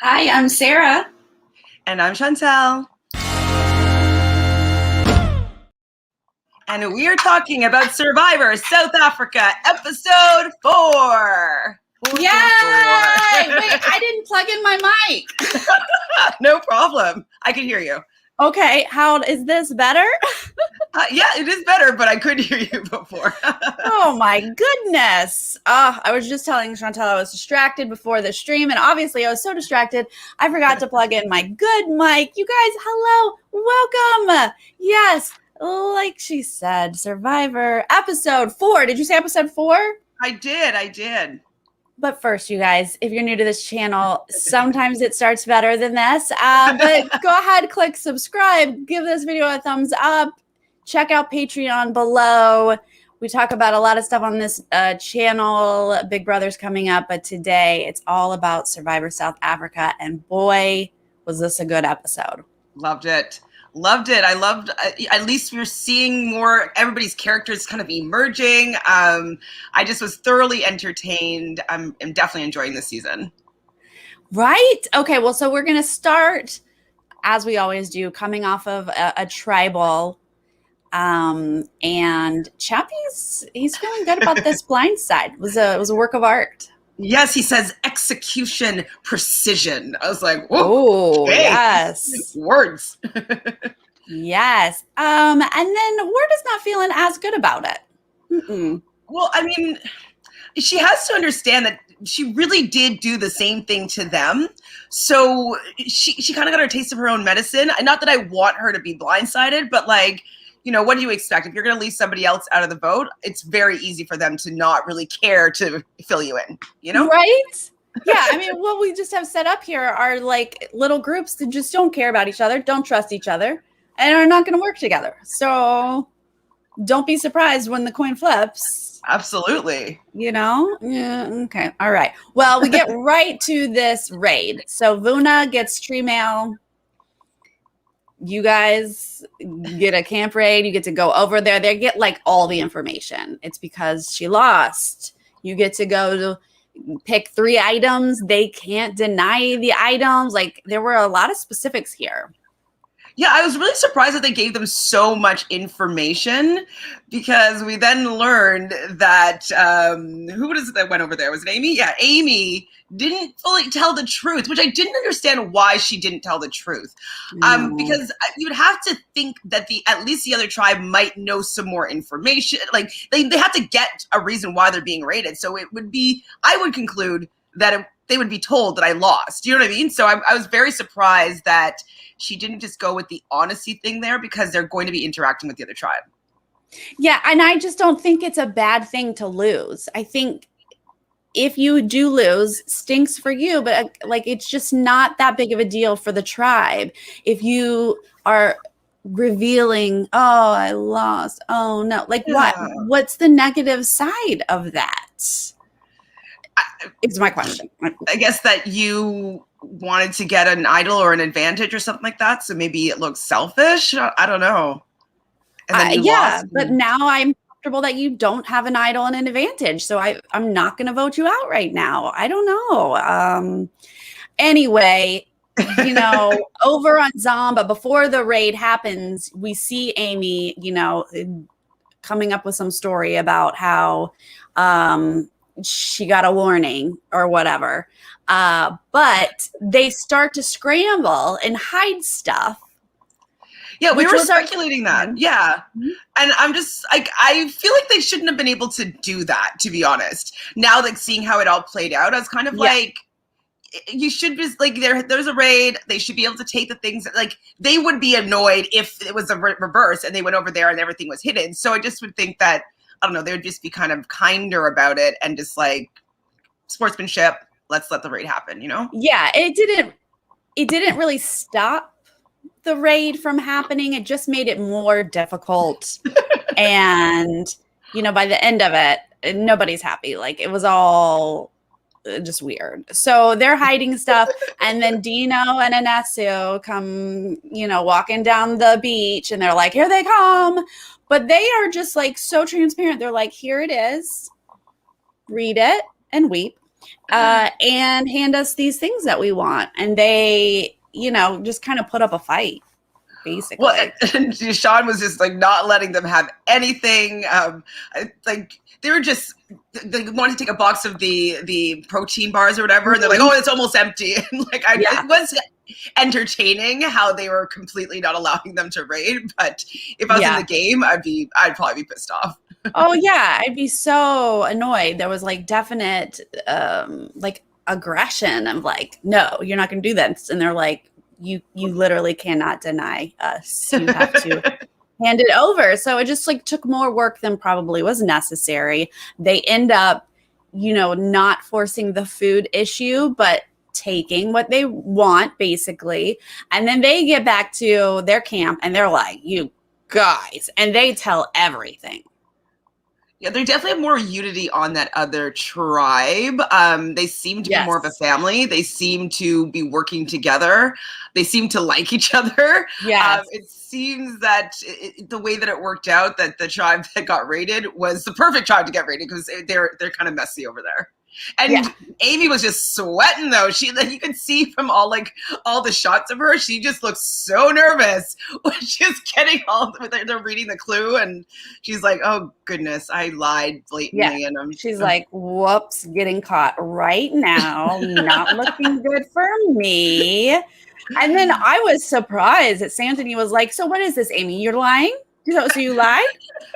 Hi, I'm Sarah. And I'm Chantele. And we are talking about Survivor South Africa, episode 4. Yay! Wait, I didn't plug in my mic. No problem. I can hear you. Okay, how is this better? Yeah, it is better, but I could hear you before. Oh my goodness. I was just telling Chantele I was distracted before the stream, and obviously I was so distracted, I forgot to plug in my good mic. You guys, hello, welcome. Yes, like she said, Survivor episode 4. Did you say episode 4? I did. But first, you guys, if you're new to this channel, sometimes it starts better than this. But go ahead, click subscribe, give this video a thumbs up, check out Patreon below. We talk about a lot of stuff on this channel. Big Brother's coming up, but today it's all about Survivor South Africa. And boy, was this a good episode. Loved it. I loved, at least we're seeing more, everybody's characters kind of emerging. I just was thoroughly entertained. I'm definitely enjoying this season. Right? Okay, well, so we're going to start, as we always do, coming off of a tribal. And Chappie's, he's feeling good about this blind side. It was a work of art. Yes, he says execution precision. I was like, whoa, okay. Yes. Words. Yes. And then Ward is not feeling as good about it. Mm-mm. Well, I mean, she has to understand that she really did do the same thing to them. So she kind of got her taste of her own medicine. Not that I want her to be blindsided, but like, you know, what do you expect? If you're going to leave somebody else out of the vote, it's very easy for them to not really care to fill you in, you know? Right? Yeah. I mean, what we just have set up here are like little groups that just don't care about each other, don't trust each other, and are not going to work together. So don't be surprised when the coin flips. Absolutely. You know? Yeah. Okay. All right. Well, we get right to this raid. So Vuna gets tree mail. You guys get a camp raid. You get to go over there. They get like all the information. It's because she lost. You get to go to pick 3 items. They can't deny the items. Like there were a lot of specifics here. Yeah, I was really surprised that they gave them so much information, because we then learned that who was it that went over there? Was it Amy? Yeah, Amy didn't fully tell the truth, which I didn't understand why she didn't tell the truth. Because you would have to think that at least the other tribe might know some more information. Like they have to get a reason why they're being raided. So it would be, I would conclude that they would be told that I lost. You know what I mean? So I was very surprised that she didn't just go with the honesty thing there, because they're going to be interacting with the other tribe. Yeah, and I just don't think it's a bad thing to lose. I think if you do lose, stinks for you, but like it's just not that big of a deal for the tribe. If you are revealing, oh, I lost. Oh no. Like what's the negative side of that? Is my question. I guess that you wanted to get an idol or an advantage or something like that. So maybe it looks selfish. I don't know. And then lost. But now I'm comfortable that you don't have an idol and an advantage. So I'm not going to vote you out right now. I don't know. Anyway, you know, over on Zomba, before the raid happens, we see Amy, you know, coming up with some story about how she got a warning or whatever. But they start to scramble and hide stuff. Yeah, we were speculating that. Yeah. And I'm just like, I feel like they shouldn't have been able to do that, to be honest. Now, like seeing how it all played out, I was kind of like, you should just like, there's a raid. They should be able to take the things that, like, they would be annoyed if it was a reverse and they went over there and everything was hidden. So I just would think that, I don't know, they would just be kind of kinder about it and just like sportsmanship. Let's let the raid happen, you know? Yeah, it didn't really stop the raid from happening. It just made it more difficult. And, you know, by the end of it, nobody's happy. Like it was all just weird. So they're hiding stuff. And then Dino and Anesu come, you know, walking down the beach and they're like, here they come. But they are just like so transparent. They're like, here it is. Read it and weep. and hand us these things that we want. And they, just kind of put up a fight, basically. Well, and Sean was just like not letting them have anything. Like they wanted to take a box of the protein bars or whatever, and they're like, "Oh, it's almost empty." And like, it was entertaining how they were completely not allowing them to raid. But if I was in the game, I'd probably be pissed off. Oh yeah, I'd be so annoyed. There was like definite like aggression of like, no, you're not going to do this, and they're like, you literally cannot deny us. You have to hand it over. So it just like took more work than probably was necessary. They end up, not forcing the food issue, but taking what they want basically. And then they get back to their camp and they're like, you guys, and they tell everything. Yeah, they definitely have more unity on that other tribe. They seem to be more of a family. They seem to be working together. They seem to like each other. Yeah. It seems that the way that it worked out, that the tribe that got raided was the perfect tribe to get raided because they're kind of messy over there. And Amy was just sweating though. You could see from all the shots of her, she just looks so nervous when she's getting they're reading the clue, and she's like, "Oh goodness, I lied blatantly." Yeah. And she's like, "Whoops, getting caught right now, not looking good for me." And then I was surprised that Santoni was like, "So what is this, Amy? You're lying? So you lied?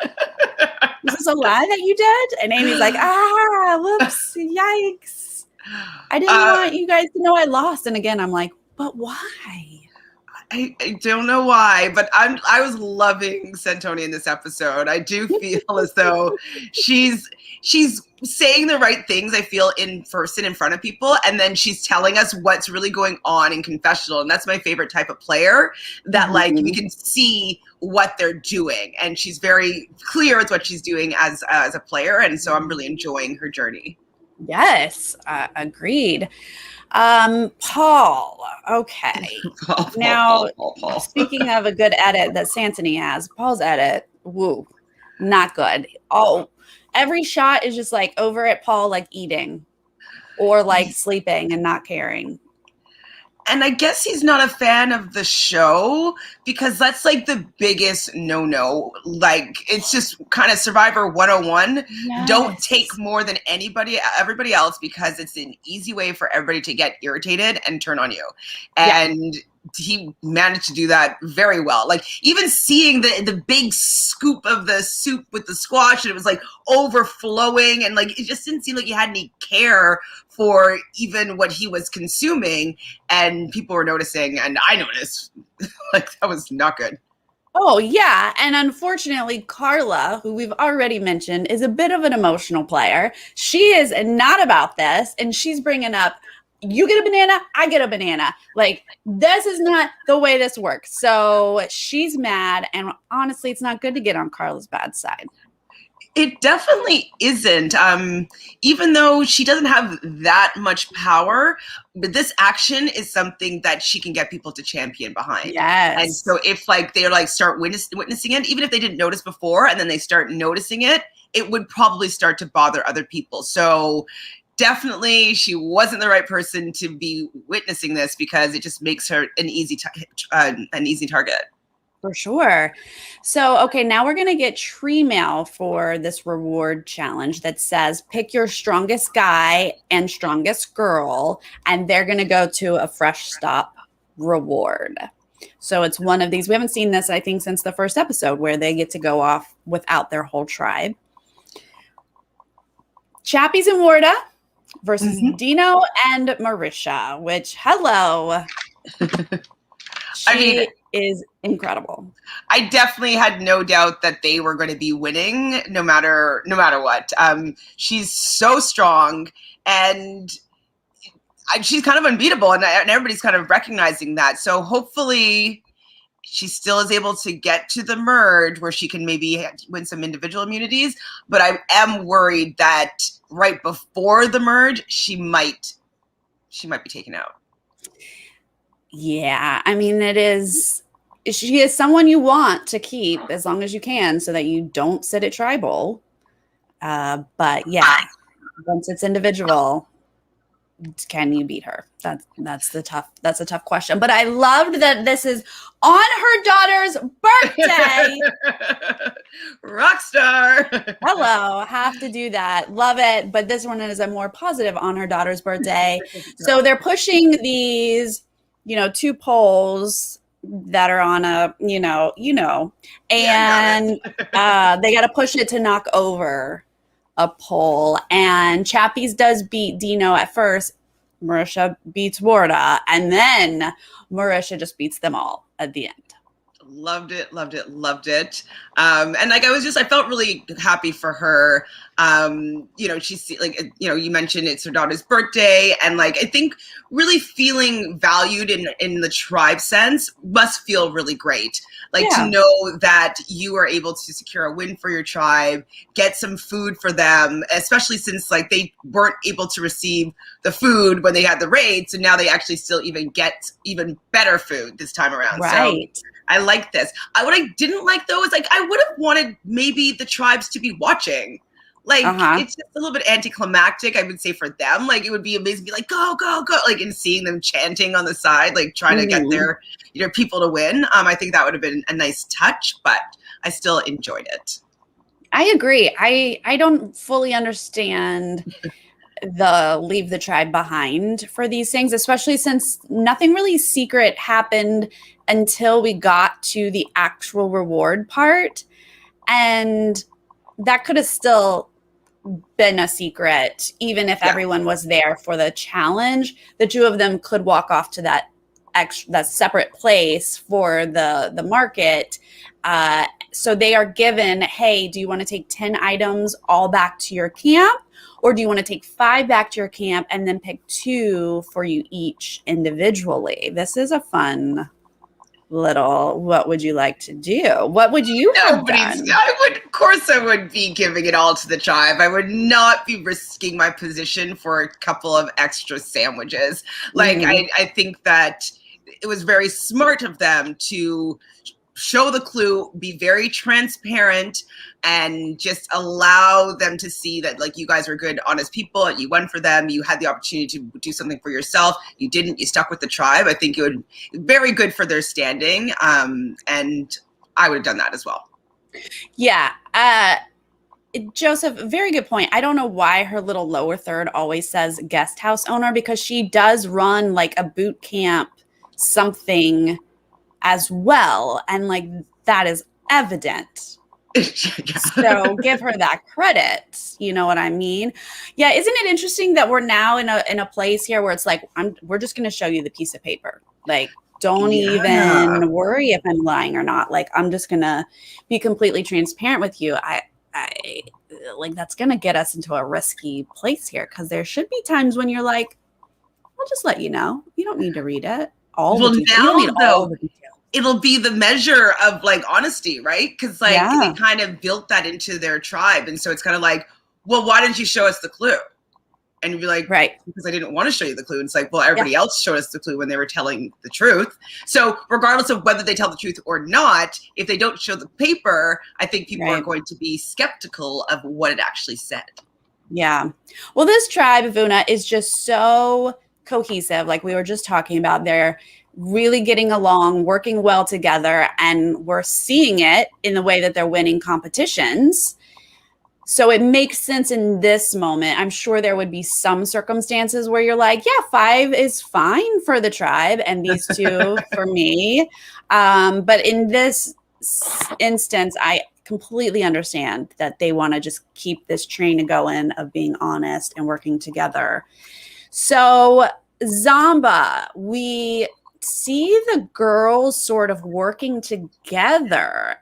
Is this a lie that you did?" And Amy's like, whoops, yikes. I didn't want you guys to know I lost. And again, I'm like, but why? I don't know why, but I was loving Santoni in this episode. I do feel as though she's saying the right things, I feel, in person in front of people, and then she's telling us what's really going on in confessional. And that's my favorite type of player, that like we can see what they're doing, and she's very clear with what she's doing as a player, and so I'm really enjoying her journey. Yes, agreed. Paul. Okay. Paul. Speaking of a good edit that Santoni has, Paul's edit, woo, not good. Oh, every shot is just like over at Paul, like eating or like sleeping and not caring. And I guess he's not a fan of the show because that's like the biggest no-no. Like, it's just kind of Survivor 101. Yes. Don't take more than everybody else, because it's an easy way for everybody to get irritated and turn on you. And he managed to do that very well. Like, even seeing the big scoop of the soup with the squash, and it was like overflowing, and like it just didn't seem like he had any care for even what he was consuming, and people were noticing, and I noticed. Like, that was not good. Oh yeah, and unfortunately Carla, who we've already mentioned, is a bit of an emotional player. She is not about this, and she's bringing up, you get a banana, I get a banana. Like, this is not the way this works. So she's mad, and honestly, it's not good to get on Carla's bad side. It definitely isn't. Even though she doesn't have that much power, but this action is something that she can get people to champion behind. Yes. And so if like they like start witnessing it, even if they didn't notice before, and then they start noticing it, it would probably start to bother other people. So definitely she wasn't the right person to be witnessing this, because it just makes her an easy target. For sure. So, okay, now we're going to get tree mail for this reward challenge that says pick your strongest guy and strongest girl, and they're going to go to a fresh stop reward. So it's one of these. We haven't seen this, I think, since the first episode, where they get to go off without their whole tribe. Chappies and Warda versus Dino and Marisha, which, hello. She is incredible. I definitely had no doubt that they were going to be winning no matter what. She's so strong, and she's kind of unbeatable, and everybody's kind of recognizing that. So hopefully she still is able to get to the merge where she can maybe win some individual immunities. But I am worried that right before the merge, she might be taken out. Yeah, I mean, she is someone you want to keep as long as you can so that you don't sit at tribal. But yeah, once it's individual, can you beat her? That's a tough question. But I loved that this is on her daughter's birthday. Rockstar. Hello, have to do that. Love it. But this one is a more positive on her daughter's birthday. So they're pushing these, 2 poles that are on a, and they got to push it to knock over a pole. And Chappies does beat Dino at first. Marisha beats Warda, and then Marisha just beats them all at the end. Loved it. And like, I felt really happy for her. She's like, you mentioned it's her daughter's birthday, and like, I think really feeling valued in the tribe sense must feel really great. Like to know that you are able to secure a win for your tribe, get some food for them, especially since like they weren't able to receive the food when they had the raid. So now they actually still even get even better food this time around. Right. So I like this. What I didn't like though is like, I would have wanted maybe the tribes to be watching. Like it's just a little bit anticlimactic, I would say, for them. Like it would be amazing to be like, go, go, go, like, and seeing them chanting on the side, like trying to get their people to win. I think that would have been a nice touch, but I still enjoyed it. I agree. I don't fully understand the leave the tribe behind for these things, especially since nothing really secret happened until we got to the actual reward part. And that could have still been a secret, even if everyone was there for the challenge. The 2 of them could walk off to that separate place for the market. So they are given, hey, do you want to take 10 items all back to your camp? Or do you want to take 5 back to your camp and then pick 2 for you each individually? This is a fun little, what would you like to do? What would you have done? Of course I would be giving it all to the tribe. I would not be risking my position for a couple of extra sandwiches. Like, I think that it was very smart of them to show the clue, be very transparent, and just allow them to see that, like, you guys were good, honest people. You won for them. You had the opportunity to do something for yourself. You didn't. You stuck with the tribe. I think it would be very good for their standing. And I would have done that as well. Yeah. Joseph, very good point. I don't know why her little lower third always says guest house owner, because she does run like a boot camp something as well. And like, that is evident. So give her that credit. You know what I mean? Yeah. Isn't it interesting that we're now in a place here where it's like, we're just going to show you the piece of paper. Like, don't even worry if I'm lying or not. Like, I'm just going to be completely transparent with you. I like, that's going to get us into a risky place here, because there should be times when you're like, I'll just let you know. You don't need to read it. It'll be the measure of like honesty, right? Because like they kind of built that into their tribe. And so it's kind of like, well, why didn't you show us the clue? And you'd be like, right, because I didn't want to show you the clue. And it's like, well, everybody else showed us the clue when they were telling the truth. So regardless of whether they tell the truth or not, if they don't show the paper, I think people are going to be skeptical of what it actually said. Yeah. Well, this tribe, Vuna, is just so cohesive. Like we were just talking about, they're really getting along, working well together, and we're seeing it in the way that they're winning competitions. So it makes sense in this moment. I'm sure there would be some circumstances where you're like, yeah, 5 is fine for the tribe and these 2 for me. But in this instance, I completely understand that they want to just keep this train going of being honest and working together. So Zomba, we see the girls sort of working together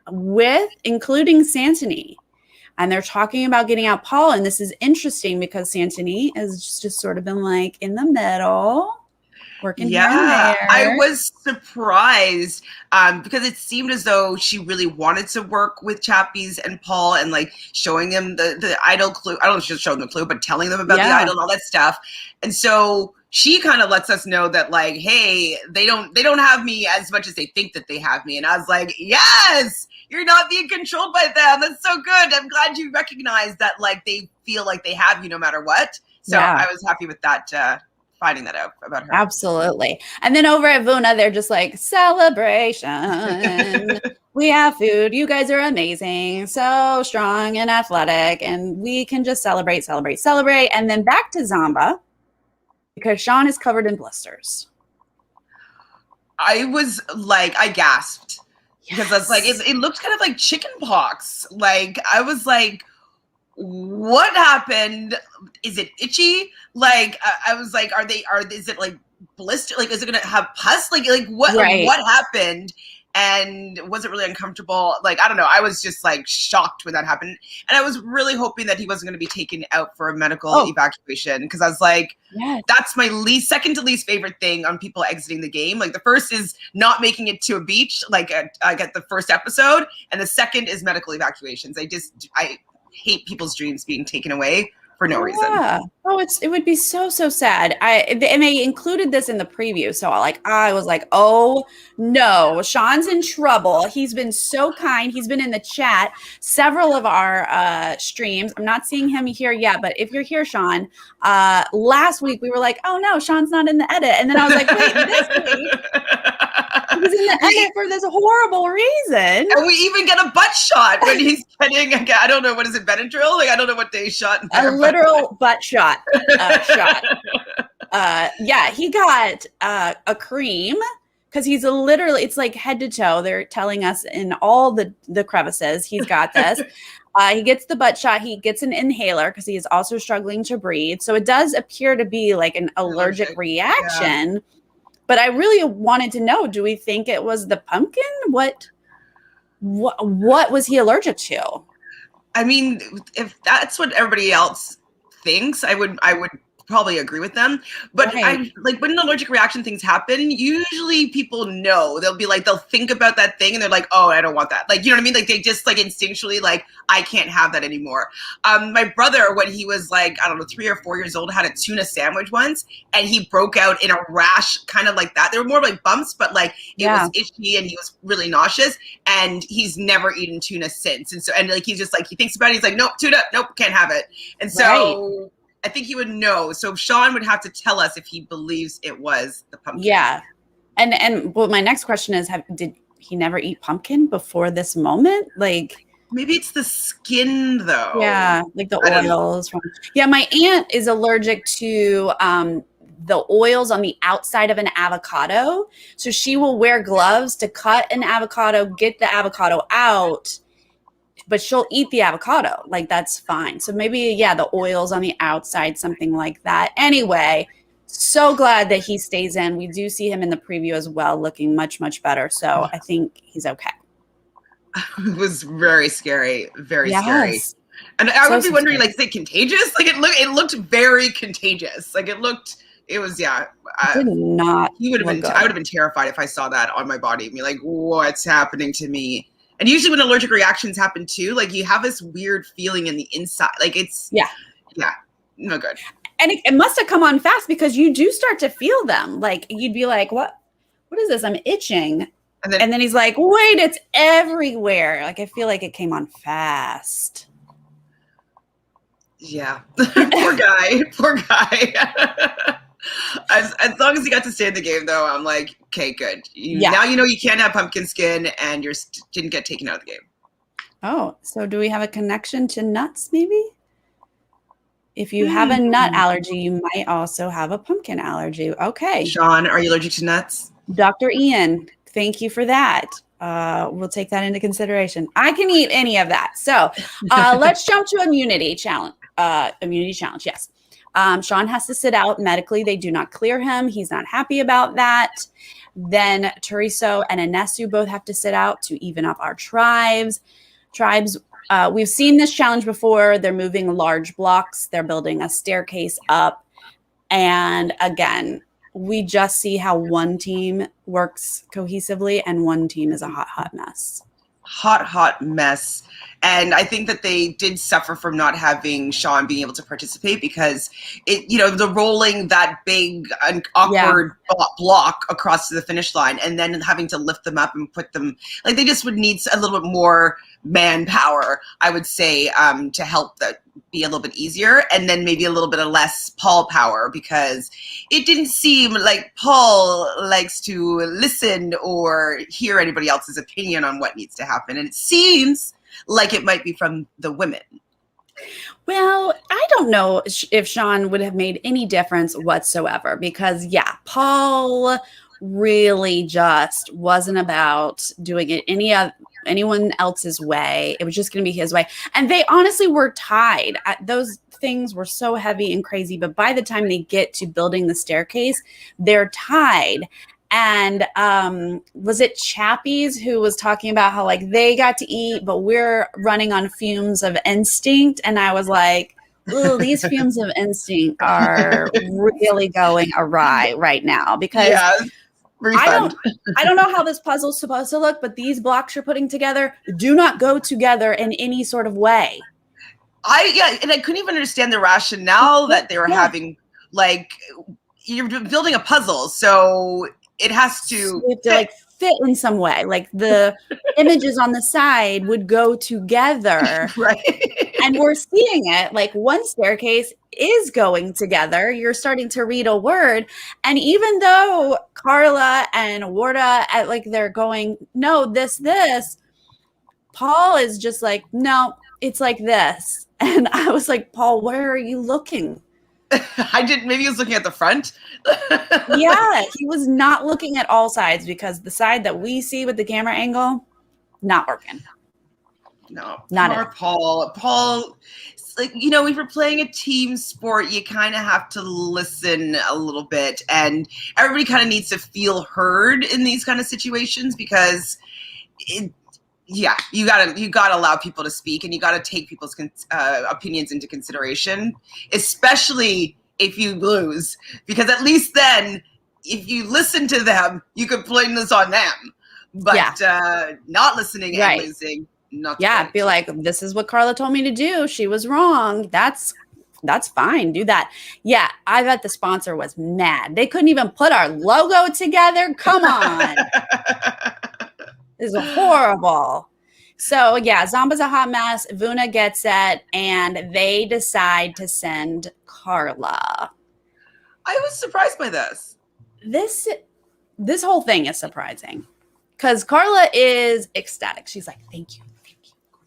including Santoni. And they're talking about getting out Paul. And this is interesting because Santoni has just sort of been like in the middle, working here and there. I was surprised because it seemed as though she really wanted to work with Chappies and Paul and like showing them the idol clue. I don't know if she's showing them the clue, but telling them about the idol and all that stuff. And so she kind of lets us know that like, hey, they don't have me as much as they think that they have me. And I was like, yes, you're not being controlled by them. That's so good. I'm glad you recognize that like they feel like they have you no matter what. So I was happy with that finding that out about her. Absolutely. And then over at Vuna, they're just like, celebration. We have food. You guys are amazing. So strong and athletic. And we can just celebrate. And then back to Zomba because Sean is covered in blisters. I was like, I gasped. Because I was like, it looked kind of like chicken pox. Like, I was like, what happened? Is it itchy? Like, I was like, is it like blister? Like, is it going to have pus? Like what happened? And was it really uncomfortable? Like, I don't know. I was just like shocked when that happened. And I was really hoping that he wasn't going to be taken out for a medical evacuation. Because I was like, that's my second to least favorite thing on people exiting the game. Like the first is not making it to a beach, like I get the first episode. And the second is medical evacuations. I hate people's dreams being taken away for no reason. Oh, it would be so sad. And they included this in the preview. So I was like, oh no, Sean's in trouble. He's been so kind. He's been in the chat, several of our streams. I'm not seeing him here yet, but if you're here, Sean, last week we were like, oh no, Sean's not in the edit. And then I was like, wait, this week he was in the edit for this horrible reason. And we even get a butt shot when he's getting, I don't know, what is it, Benadryl? Like, I don't know what day shot. A literal butt shot. Yeah, he got a cream because he's literally, it's like head to toe. They're telling us in all the crevices, he's got this. He gets the butt shot. He gets an inhaler because he is also struggling to breathe. So it does appear to be like an allergic reaction. Yeah. But I really wanted to know, do we think it was the pumpkin? What was he allergic to? I mean, if that's what everybody else thinks, I would probably agree with them. But I like when allergic reaction things happen, usually people know. They'll think about that thing and they're like, oh, I don't want that. Like, you know what I mean? Like they just like instinctually like, I can't have that anymore. My brother, when he was like, I don't know, 3 or 4 years old, had a tuna sandwich once and he broke out in a rash kind of like that. They were more like bumps, but like it was itchy and he was really nauseous and he's never eaten tuna since. And so, and like, he's just like, he thinks about it. He's like, nope, tuna, nope, can't have it. And so I think he would know. So Sean would have to tell us if he believes it was the pumpkin. Yeah. And well, my next question is, did he never eat pumpkin before this moment? Like maybe it's the skin though. Yeah, like the oils. My aunt is allergic to the oils on the outside of an avocado. So she will wear gloves to cut an avocado, get the avocado out, but she'll eat the avocado. Like, that's fine. So maybe, the oils on the outside, something like that. Anyway, so glad that he stays in. We do see him in the preview as well, looking much, much better. So I think he's okay. It was very scary. Very scary. And I would be wondering, like, is it contagious? Like, it looked very contagious. Like, it was, did not. I would have been terrified if I saw that on my body. Be like, what's happening to me? And usually when allergic reactions happen too, like you have this weird feeling in the inside. Like it's, no good. And it must have come on fast because you do start to feel them. Like you'd be like, what is this? I'm itching. And then he's like, wait, it's everywhere. Like, I feel like it came on fast. Yeah. Poor guy. As long as he got to stay in the game, though, I'm like, okay, good. Now you know you can't have pumpkin skin, and you didn't get taken out of the game. Oh, so do we have a connection to nuts, maybe? If you have a nut allergy, you might also have a pumpkin allergy. Okay. Sean, are you allergic to nuts? Dr. Ian, thank you for that. We'll take that into consideration. I can eat any of that. So let's jump to immunity challenge. Yes. Sean has to sit out medically. They do not clear him. He's not happy about that. Then Turiso and Inesu both have to sit out to even up our tribes. We've seen this challenge before. They're moving large blocks. They're building a staircase up. And again, we just see how one team works cohesively and one team is a hot mess. Hot mess. And I think that they did suffer from not having Sean being able to participate because the rolling that big awkward block across to the finish line and then having to lift them up and put them, like, they just would need a little bit more manpower, I would say, to help that be a little bit easier, and then maybe a little bit of less Paul power, because it didn't seem like Paul likes to listen or hear anybody else's opinion on what needs to happen, and it seems like it might be from the women. Well, I don't know if Sean would have made any difference whatsoever, because Paul really just wasn't about doing it anyone else's way. It was just going to be his way. And they honestly were tied. Those things were so heavy and crazy, but by the time they get to building the staircase, they're tied. And was it Chappie's who was talking about how, like, they got to eat, but we're running on fumes of instinct? And I was like, ooh, these fumes of instinct are really going awry right now, because I don't know how this puzzle's supposed to look, but these blocks you're putting together do not go together in any sort of way. And I couldn't even understand the rationale that they were having. Like, you're building a puzzle, so it has to, fit in some way. Like, the images on the side would go together. Right. And we're seeing it, like, one staircase is going together. You're starting to read a word. And even though Carla and Warda, they're going, no, this, Paul is just like, no, it's like this. And I was like, Paul, where are you looking? Maybe he was looking at the front. Yeah, he was not looking at all sides, because the side that we see with the camera angle, not working. No, not poor Paul. Paul, like, if you're playing a team sport, you kind of have to listen a little bit, and everybody kind of needs to feel heard in these kind of situations, because you gotta allow people to speak, and you gotta take people's opinions into consideration, especially if you lose, because at least then, if you listen to them, you could blame this on them. But not listening and losing, not. Be like, this is what Carla told me to do. She was wrong. That's fine. Do that. Yeah, I bet the sponsor was mad. They couldn't even put our logo together. Come on. This is horrible. So, Zomba's a hot mess. Vuna gets it, and they decide to send Carla. I was surprised by this. This whole thing is surprising, because Carla is ecstatic. She's like, thank you,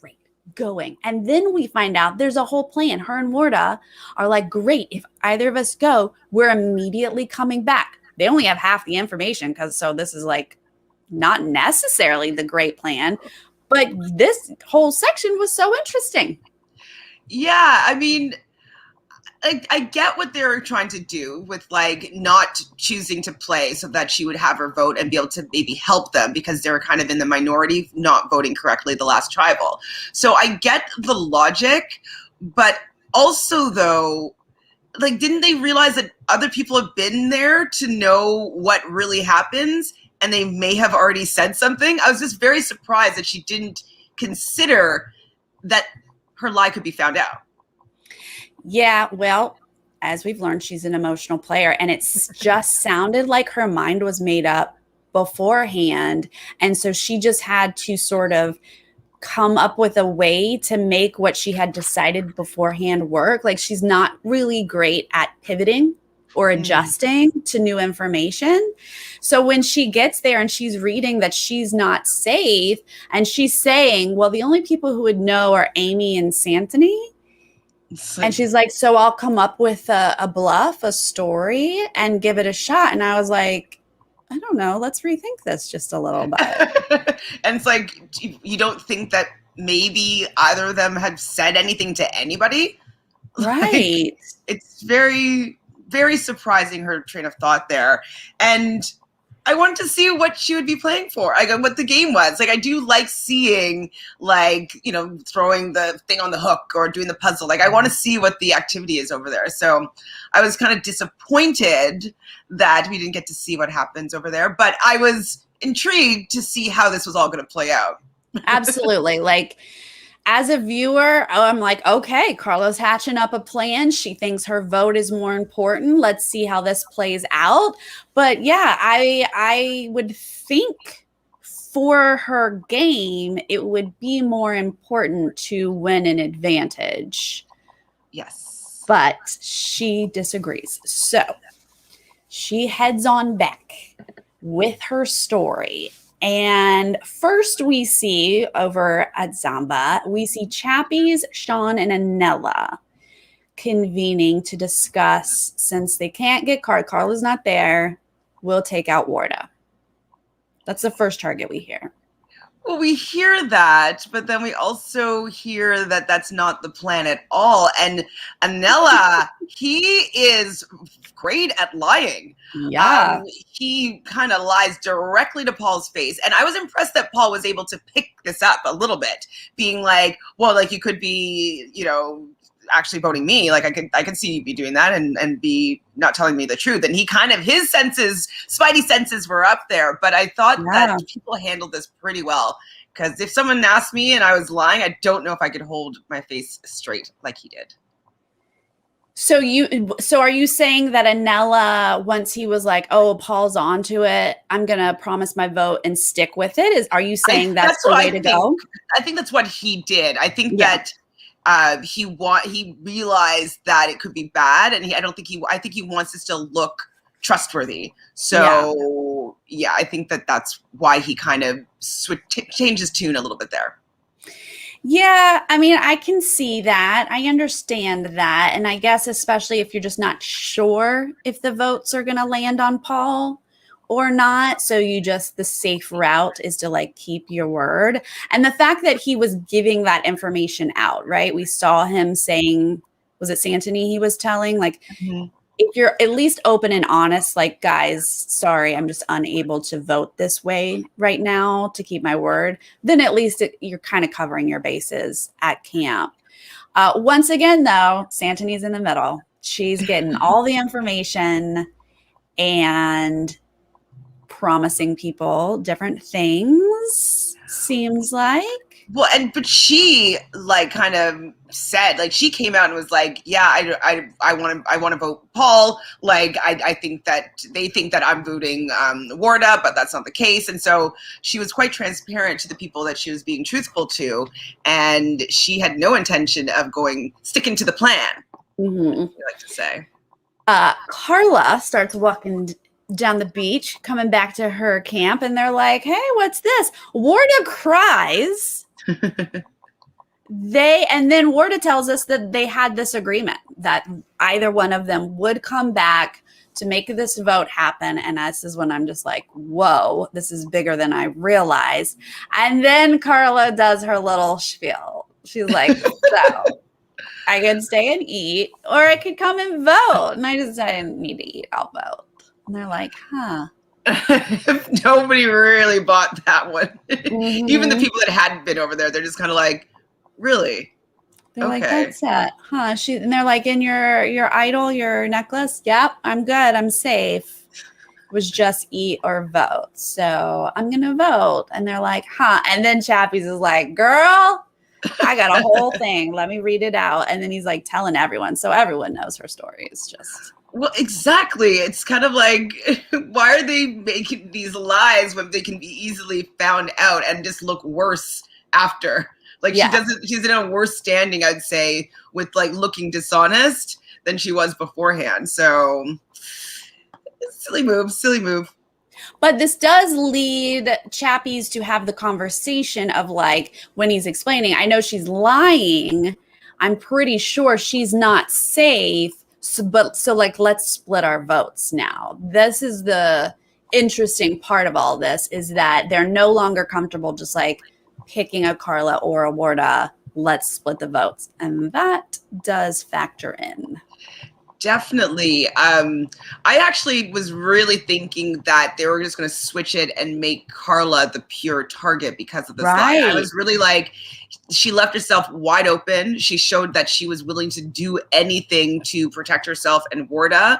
great, going. And then we find out there's a whole plan. Her and Warda are like, great, if either of us go, we're immediately coming back. They only have half the information, so this is like not necessarily the great plan, but this whole section was so interesting. Yeah, I mean, I get what they're trying to do with, like, not choosing to play so that she would have her vote and be able to maybe help them, because they were kind of in the minority not voting correctly the last tribal. So I get the logic, but also, though, like, didn't they realize that other people have been there to know what really happens, and they may have already said something? I was just very surprised that she didn't consider that her lie could be found out. Yeah, well, as we've learned, she's an emotional player, and it's just sounded like her mind was made up beforehand. And so she just had to sort of come up with a way to make what she had decided beforehand work. Like, she's not really great at pivoting or adjusting to new information. So when she gets there and she's reading that she's not safe, and she's saying, well, the only people who would know are Amy and Santoni. And she's like, so I'll come up with a bluff, a story, and give it a shot. And I was like, I don't know. Let's rethink this just a little bit. And it's like, you don't think that maybe either of them had said anything to anybody? Right. Like, it's very, very surprising, her train of thought there. And I wanted to see what she would be playing for. What the game was. Like, I do like seeing, like, throwing the thing on the hook or doing the puzzle. Like, I want to see what the activity is over there. So I was kind of disappointed that we didn't get to see what happens over there. But I was intrigued to see how this was all going to play out. Absolutely. Like, as a viewer, I'm like, okay, Carla's hatching up a plan. She thinks her vote is more important. Let's see how this plays out. But yeah, I would think for her game, it would be more important to win an advantage. Yes. But she disagrees. So she heads on back with her story. And first we see over at Zomba, we see Chappies, Sean, and Anella convening to discuss, since they can't get Carla's not there, we'll take out Warda. That's the first target we hear. Well, we hear that, but then we also hear that that's not the plan at all. And Anella, he is great at lying. Yeah. He kind of lies directly to Paul's face. And I was impressed that Paul was able to pick this up a little bit, being like, well, like you could be, actually voting me. Like I could see you be doing that and be not telling me the truth. And he kind of, his spidey senses were up there, but I thought that people handled this pretty well. Because if someone asked me and I was lying, I don't know if I could hold my face straight like he did. So are you saying that Anella, once he was like, oh, Paul's onto it, I'm going to promise my vote and stick with it? Are you saying that's the way to go? I think that's what he did. I think that he realized that it could be bad, and I think he wants to still look trustworthy. So I think that's why he kind of changed his tune a little bit there. Yeah, I mean, I can see that. I understand that. And I guess especially if you're just not sure if the votes are going to land on Paul or not. So the safe route is to like keep your word. And the fact that he was giving that information out, right? We saw him saying, was it Santoni he was telling? Like, if you're at least open and honest, like, guys, sorry, I'm just unable to vote this way right now to keep my word, then at least you're kind of covering your bases at camp. Once again, though, Santoni's in the middle. She's getting all the information and promising people different things, seems like. Well, but she like kind of said, like, she came out and was like, yeah, I want to vote Paul. Like, I think that they think that I'm voting Warda, but that's not the case. And so she was quite transparent to the people that she was being truthful to. And she had no intention of sticking to the plan. Mm-hmm. I like to say. Carla starts walking down the beach, coming back to her camp, and they're like, hey, what's this? Warda cries. And then Warda tells us that they had this agreement that either one of them would come back to make this vote happen. And this is when I'm just like, whoa, this is bigger than I realized. And then Carla does her little spiel. She's like, so I could stay and eat, or I could come and vote. And I didn't need to eat, I'll vote. And they're like, huh. Nobody really bought that one. Mm-hmm. Even the people that hadn't been over there, they're just kind of like, really? They're like, that's it, huh? And they're like, in your idol, your necklace? Yep, I'm good. I'm safe. It was just eat or vote. So I'm going to vote. And they're like, huh? And then Chappies is like, girl, I got a whole thing. Let me read it out. And then he's like telling everyone. So everyone knows her story. It's just... Well, exactly. It's kind of like, why are they making these lies when they can be easily found out and just look worse after? Like, she's in a worse standing, I'd say, with like looking dishonest than she was beforehand. So silly move. But this does lead Chappies to have the conversation of like, when he's explaining, I know she's lying. I'm pretty sure she's not safe. So like, let's split our votes now. This is the interesting part of all this, is that they're no longer comfortable just like picking a Carla or a Warda. Let's split the votes. And that does factor in. Definitely. I actually was really thinking that they were just going to switch it and make Carla the pure target because of this lie. I was really like, she left herself wide open. She showed that she was willing to do anything to protect herself and Warda.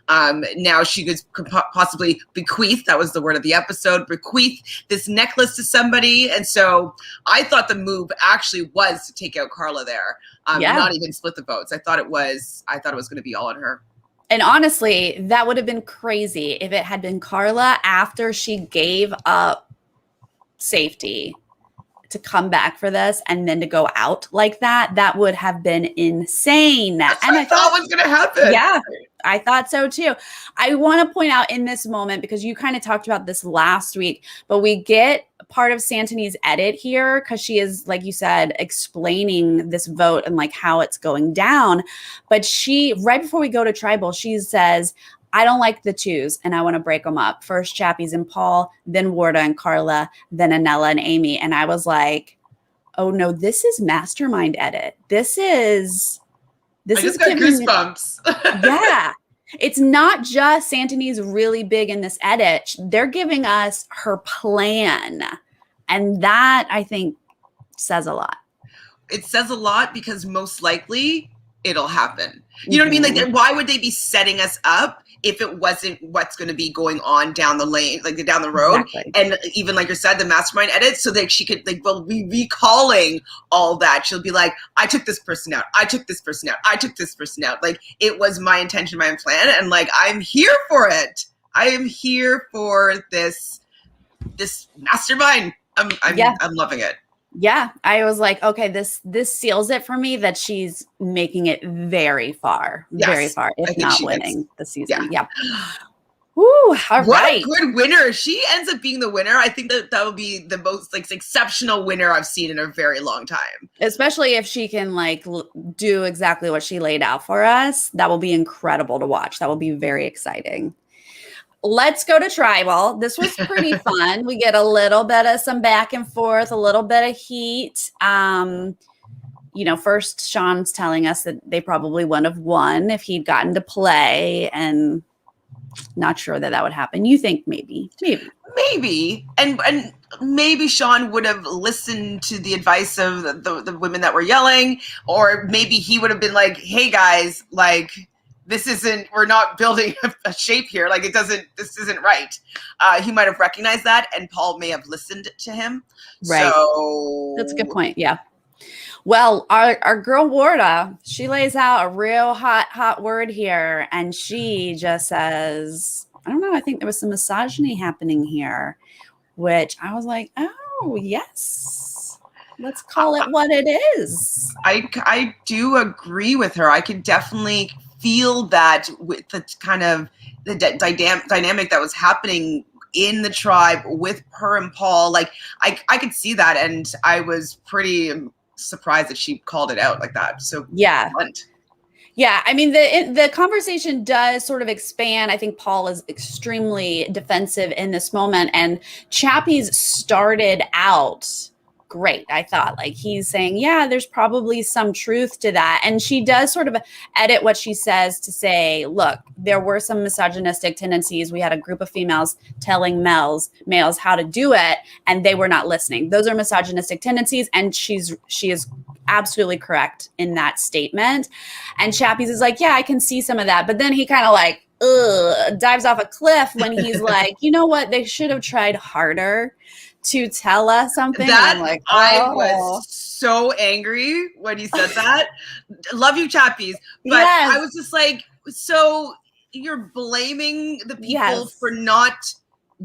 Now she could possibly bequeath, that was the word of the episode, bequeath this necklace to somebody. And so I thought the move actually was to take out Carla there. Not even split the votes. I thought it was going to be all on her. And honestly, that would have been crazy if it had been Carla after she gave up safety to come back for this and then to go out like that. That would have been insane. That's what I thought was going to happen. Yeah, I thought so too. I want to point out in this moment, because you kind of talked about this last week, but we get part of Santoni's edit here because she is, like you said, explaining this vote and like how it's going down. But she, right before we go to tribal, she says, I don't like the twos and I want to break them up. First Chappies and Paul, then Warda and Carla, then Anella and Amy. And I was like, oh no, this is mastermind edit. This is got goosebumps. Yeah. It's not just Santoni's really big in this edit. They're giving us her plan. And that, I think, says a lot. It says a lot because most likely it'll happen. You know what I mean? Like, why would they be setting us up if it wasn't what's going to be going on down the lane, like down the road? Exactly. And even like you said, the mastermind edit, so that she could like, well, be recalling all that. She'll be like, I took this person out. I took this person out. I took this person out. Like, it was my intention, my plan. And like, I'm here for it. I am here for this mastermind. I'm loving it. Yeah, I was like, okay, this seals it for me that she's making it very far, if not winning the season. Yeah. Woo, all right. What a good winner. She ends up being the winner. I think that will be the most like exceptional winner I've seen in a very long time. Especially if she can like do exactly what she laid out for us. That will be incredible to watch. That will be very exciting. Let's go to tribal. This was pretty fun. We get a little bit of some back and forth, a little bit of heat. First Sean's telling us that they probably wouldn't have won if he'd gotten to play, and not sure that would happen. You think maybe, and maybe Sean would have listened to the advice of the women that were yelling, or maybe he would have been like, "Hey guys, like." We're not building a shape here. Like, this isn't right. He might have recognized that, and Paul may have listened to him. Right. So that's a good point. Yeah. Well, our girl Warda, she lays out a real hot word here. And she just says, I don't know, I think there was some misogyny happening here, which I was like, oh, yes. Let's call it what it is. I do agree with her. I could definitely feel that with the kind of the dynamic that was happening in the tribe with her and Paul. Like, I could see that, and I was pretty surprised that she called it out like that. So yeah. Blunt. Yeah, I mean, the conversation does sort of expand. I think Paul is extremely defensive in this moment, and Chappies started out great. I thought, like, he's saying, yeah, there's probably some truth to that. And she does sort of edit what she says to say, look, there were some misogynistic tendencies. We had a group of females telling males how to do it, and they were not listening. Those are misogynistic tendencies. And she is absolutely correct in that statement. And Chappies is like, yeah, I can see some of that. But then he kind of like, dives off a cliff when he's like, you know what? They should have tried harder to tell us something. That I'm like, I was so angry when he said that. Love you, Chappies. But yes. I was just like, so you're blaming the people for not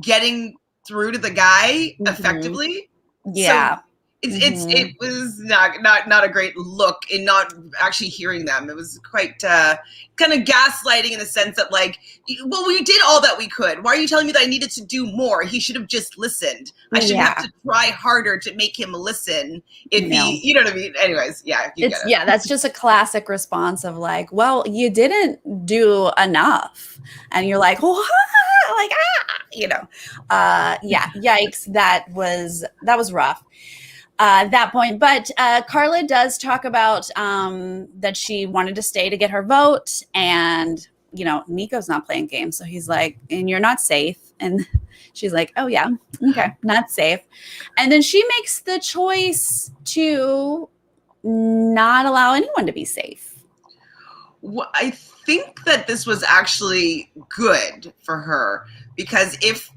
getting through to the guy effectively? Yeah. So it was not a great look in not actually hearing them. It was quite kind of gaslighting in the sense that, like, well, we did all that we could. Why are you telling me that I needed to do more? He should have just listened. I shouldn't have to try harder to make him listen. If he, you know what I mean? Anyways, yeah, you get it. Yeah, that's just a classic response of like, well, you didn't do enough, and you're like, what? Like, yeah, yikes, that was rough. at that point. But Carla does talk about that she wanted to stay to get her vote. And, you know, Nico's not playing games. So he's like, and you're not safe. And she's like, oh, yeah, okay, not safe. And then she makes the choice to not allow anyone to be safe. Well, I think that this was actually good for her, because if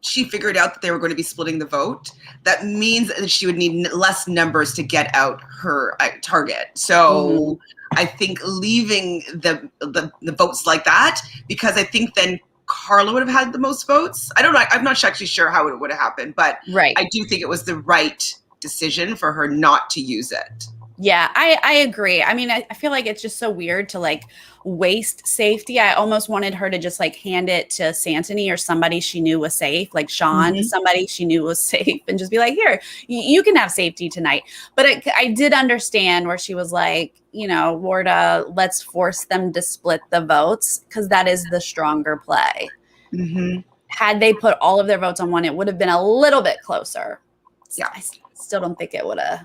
she figured out that they were going to be splitting the vote, that means that she would need less numbers to get out her target. So I think leaving the votes like that, because I think then Carla would have had the most votes. I don't know. I'm not actually sure how it would have happened, but I do think it was the right decision for her not to use it. Yeah, I agree. I mean, I feel like it's just so weird to like waste safety. I almost wanted her to just like hand it to Santoni or somebody she knew was safe, like Sean, somebody she knew was safe, and just be like, here, you can have safety tonight. But I did understand where she was like, you know, Warda, let's force them to split the votes, because that is the stronger play. Had they put all of their votes on one, it would have been a little bit closer. Yeah, I still don't think it would have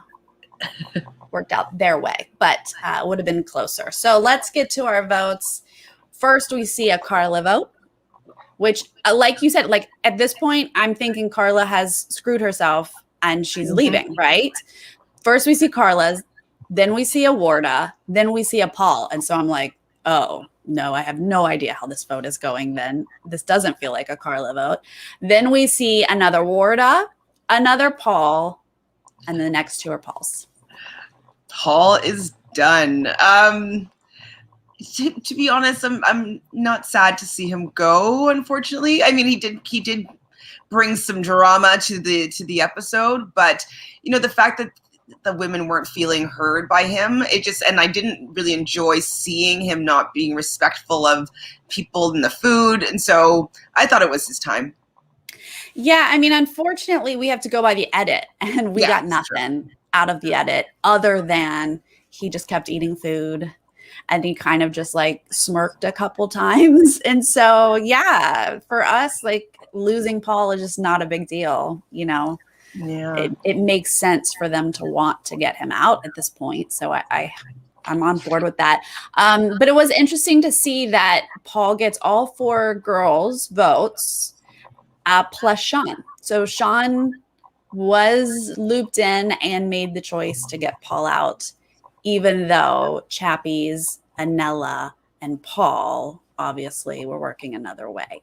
worked out their way, but would have been closer. So let's get to our votes. First, we see a Carla vote, which, like you said, like at this point, I'm thinking Carla has screwed herself and she's leaving, right? First, we see Carla's, then we see a Warda, then we see a Paul. And so I'm like, oh, no, I have no idea how this vote is going then. This doesn't feel like a Carla vote. Then we see another Warda, another Paul, and the next two are Pauls. Paul is done. To be honest, I'm not sad to see him go, unfortunately. I mean, he did bring some drama to the episode, but you know, the fact that the women weren't feeling heard by him, and I didn't really enjoy seeing him not being respectful of people and the food, and so I thought it was his time. Yeah, I mean, unfortunately, we have to go by the edit, and we got nothing out of the edit other than he just kept eating food and he kind of just like smirked a couple times. And so, yeah, for us, like losing Paul is just not a big deal. You know, it makes sense for them to want to get him out at this point. So I'm on board with that. But it was interesting to see that Paul gets all 4 girls' votes plus Sean. So Sean was looped in and made the choice to get Paul out, even though Chappies, Anella, and Paul obviously were working another way.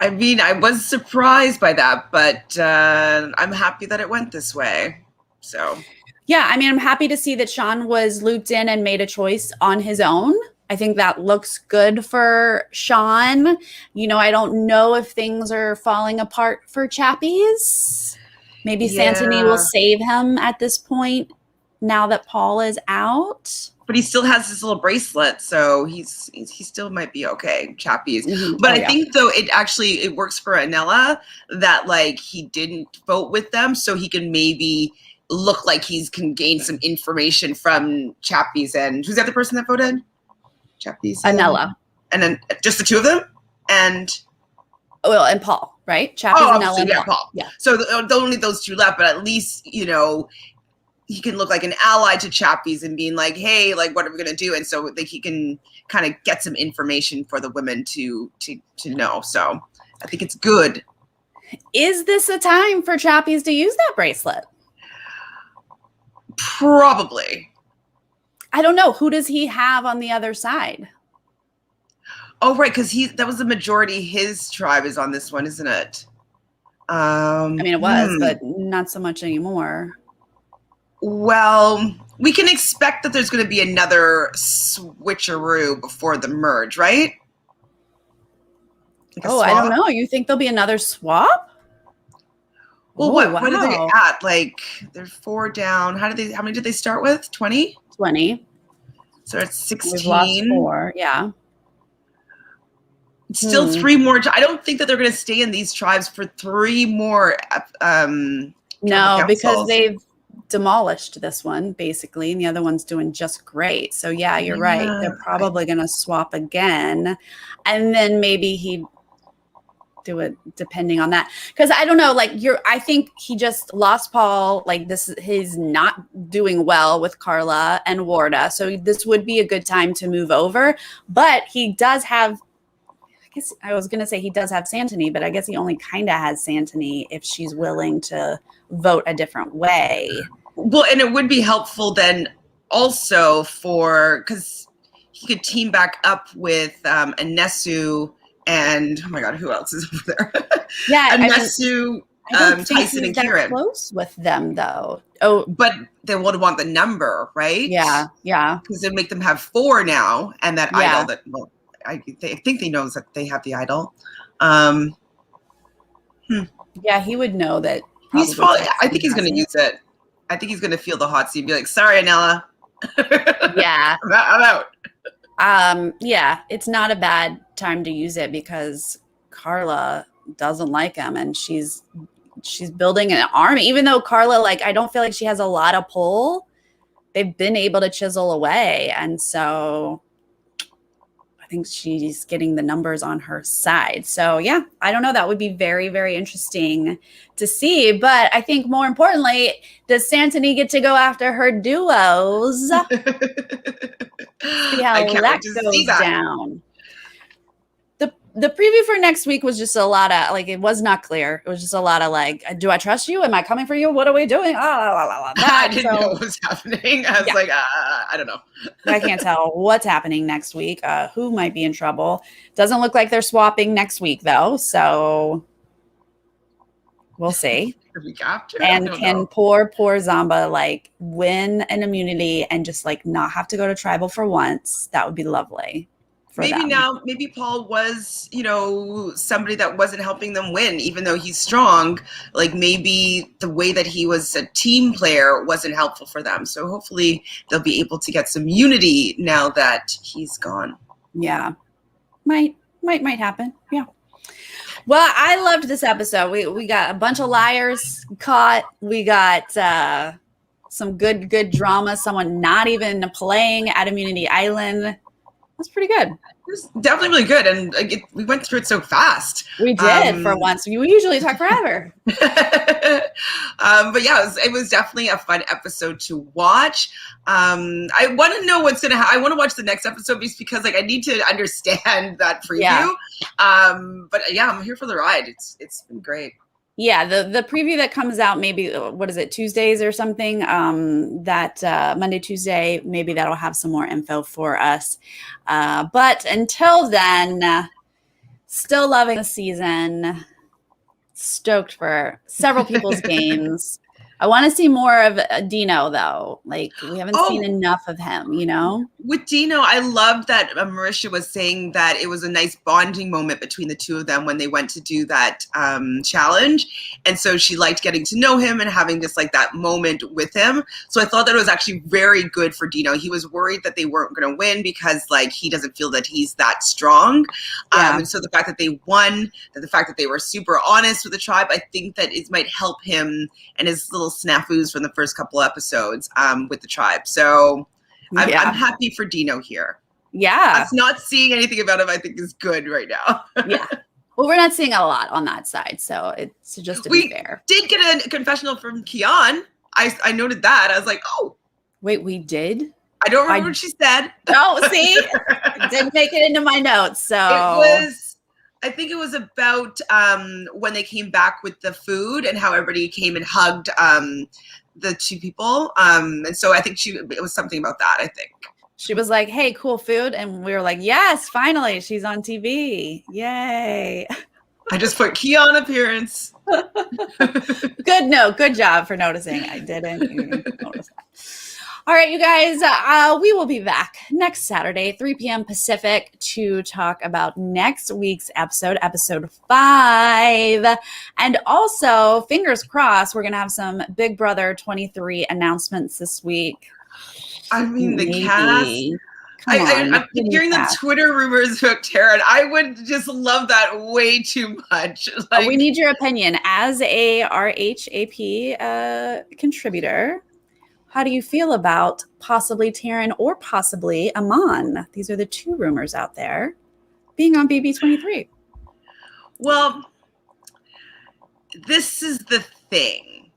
I mean, I was surprised by that, but I'm happy that it went this way. So, yeah, I mean, I'm happy to see that Sean was looped in and made a choice on his own. I think that looks good for Sean. You know, I don't know if things are falling apart for Chappies. Maybe Santoni will save him at this point now that Paul is out. But he still has his little bracelet, so he still might be okay, Chappies. But I think though it works for Anella that like he didn't vote with them, so he can maybe look like can gain some information from Chappies. And who's the other person that voted? Chappies, Anella, and then just the 2 of them, and Paul, right? Chappies, Anella, and Paul. Yeah. So only those 2 left, but at least you know he can look like an ally to Chappies and being like, hey, like what are we gonna do? And so like he can kind of get some information for the women to know. So I think it's good. Is this a time for Chappies to use that bracelet? Probably. I don't know. Who does he have on the other side? Oh, right, because that was the majority. His tribe is on this one, isn't it? I mean, it was, but not so much anymore. Well, we can expect that there's going to be another switcheroo before the merge, right? Like I don't know. You think there'll be another swap? Well, what are they at? Like, they're 4 down. How many did they start with? 20? 20. So it's 16. We've lost 4, yeah. Still 3 more. I don't think that they're going to stay in these tribes for 3 more. No, because they've demolished this one, basically, and the other one's doing just great. So, yeah, you're right. They're probably going to swap again. And then maybe he do it depending on that. Because I don't know, like I think he just lost Paul. Like he's not doing well with Carla and Warda. So this would be a good time to move over. But he does have, I guess I was going to say he does have Santoni, but I guess he only kind of has Santoni if she's willing to vote a different way. Well, and it would be helpful then also because he could team back up with Anesu and, oh my God, who else is over there? Yeah, Anesu, Tyson, and Kieran. Close with them, though. Oh, but they would want the number, right? Yeah. Because they make them have 4 now, and that idol that I think they know that they have the idol. Yeah, he would know that. He's probably. I think he's going to use it. I think he's going to feel the hot seat and be like, "Sorry, Anella." Yeah, I'm out. Yeah, it's not a bad time to use it because Carla doesn't like him, and she's building an army. Even though Carla, like, I don't feel like she has a lot of pull. They've been able to chisel away, and so I think she's getting the numbers on her side. So yeah, I don't know. That would be very, very interesting to see. But I think more importantly, does Santoni get to go after her duos? See how that goes down. The preview for next week was just a lot of, like, it was not clear. It was just a lot of, like, do I trust you? Am I coming for you? What are we doing? I didn't know what was happening. I was like, I don't know. I can't tell what's happening next week. Who might be in trouble? Doesn't look like they're swapping next week, though. So we'll see. The week after? And can poor Zomba, like, win an immunity and just, like, not have to go to tribal for once? That would be lovely. Maybe Paul was, somebody that wasn't helping them win, even though he's strong. Like, maybe the way that he was a team player wasn't helpful for them. So hopefully they'll be able to get some unity now that he's gone. Yeah, might happen. Yeah. Well, I loved this episode. We got a bunch of liars caught. We got some good drama. Someone not even playing at Immunity Island. That's pretty good. It was definitely really good, and we went through it so fast. We did for once. We usually talk forever. But yeah, it was definitely a fun episode to watch. I want to know what's gonna happen. I want to watch the next episode just because, like, I need to understand that preview. Yeah. But yeah, I'm here for the ride. It's been great. Yeah, the preview that comes out maybe, what is it, Tuesdays or something, that Monday, Tuesday, maybe that'll have some more info for us. But until then, still loving the season, stoked for several people's games. I want to see more of Dino, though. Like, we haven't seen enough of him, With Dino, I loved that Marisha was saying that it was a nice bonding moment between the two of them when they went to do that challenge. And so she liked getting to know him and having this, like, that moment with him. So I thought that it was actually very good for Dino. He was worried that they weren't going to win because, like, he doesn't feel that he's that strong. Yeah. And so the fact that they won, the fact that they were super honest with the tribe, I think that it might help him and his little snafus from the first couple episodes with the tribe. So I'm happy for Dino here. Yeah. Us not seeing anything about him, I think, is good right now. Yeah. Well, we're not seeing a lot on that side, so it's just to be fair. We did get a confessional from Kian. I noted that. I was like, oh. Wait, we did? I don't remember what she said. Oh, see? Didn't make it into my notes, so. I think it was about when they came back with the food and how everybody came and hugged the two people. And so I think it was something about that, I think. She was like, hey, cool food. And we were like, yes, finally, she's on TV. Yay. I just put Kian appearance. Good job for noticing. I didn't even notice that. All right, you guys, we will be back next Saturday, 3 p.m. Pacific, to talk about next week's episode 5. And also, fingers crossed, we're going to have some Big Brother 23 announcements this week. I mean, the cast. I've been hearing the Twitter rumors about Tara, and I would just love that way too much. Like, we need your opinion as a RHAP contributor. How do you feel about possibly Taryn or possibly Aman? These are the two rumors out there being on BB23. Well, this is the thing.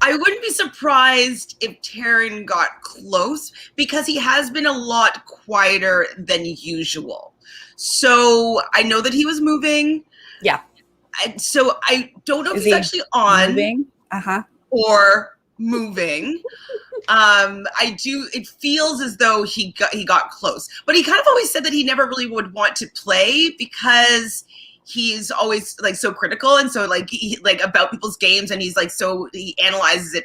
I wouldn't be surprised if Taryn got close because he has been a lot quieter than usual. So I know that he was moving. Yeah. So I don't know if he's actually on moving? or moving. It feels as though he got close, but he kind of always said that he never really would want to play because he's always like so critical and so like like about people's games, and he's like so he analyzes it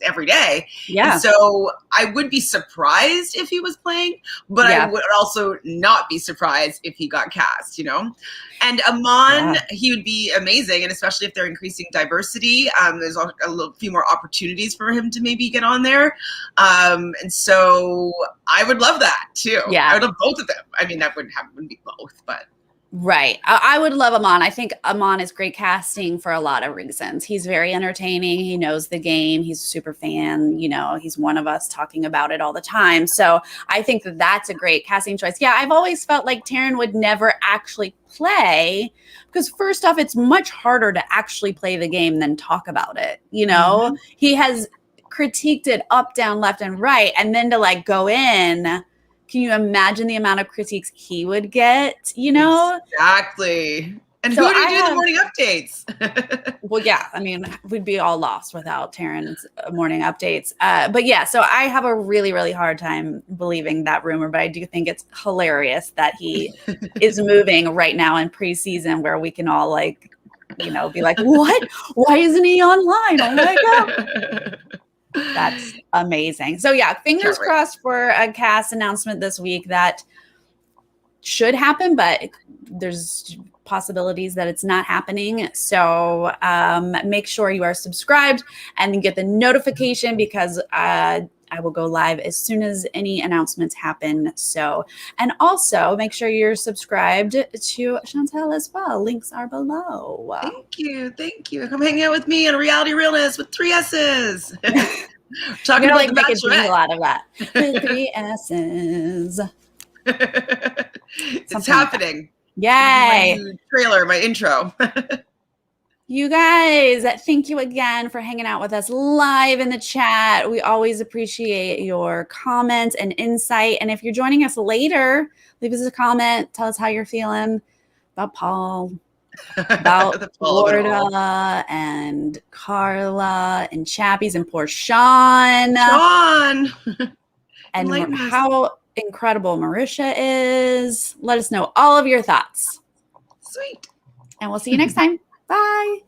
every day. Yeah. And so I would be surprised if he was playing, but I would also not be surprised if he got cast, you know. And Amon, he would be amazing, and especially if they're increasing diversity, there's a few more opportunities for him to maybe get on there. And so I would love that too. Yeah, I would love both of them. I mean, that wouldn't be both, but. Right. I would love Amon. I think Amon is great casting for a lot of reasons. He's very entertaining. He knows the game. He's a super fan. You know, he's one of us talking about it all the time. So I think that that's a great casting choice. Yeah, I've always felt like Taryn would never actually play because first off, it's much harder to actually play the game than talk about it. You know, he has critiqued it up, down, left, and right. And then to like go in. Can you imagine the amount of critiques he would get, you know? Exactly. And so who do you do the morning updates? Well, yeah. I mean, we'd be all lost without Taryn's morning updates. But yeah, so I have a really, really hard time believing that rumor, but I do think it's hilarious that he is moving right now in preseason where we can all like, you know, be like, what? Why isn't he online? Oh my God. That's amazing. So yeah, fingers crossed for a cast announcement this week that should happen, but there's possibilities that it's not happening. So make sure you are subscribed and get the notification because I will go live as soon as any announcements happen. So, and also make sure you're subscribed to Chantele as well. Links are below. Thank you. Thank you. Come hang out with me on Reality Realness with 3 S's. Talking about like make a deal out of that. With 3 S's. It's happening. Yay. My trailer, my intro. You guys, thank you again for hanging out with us live in the chat. We always appreciate your comments and insight. And if you're joining us later, leave us a comment. Tell us how you're feeling about Paul, about Florida and Carla and Chappies and poor Sean. And how incredible Marisha is. Let us know all of your thoughts. Sweet. And we'll see you next time. Bye.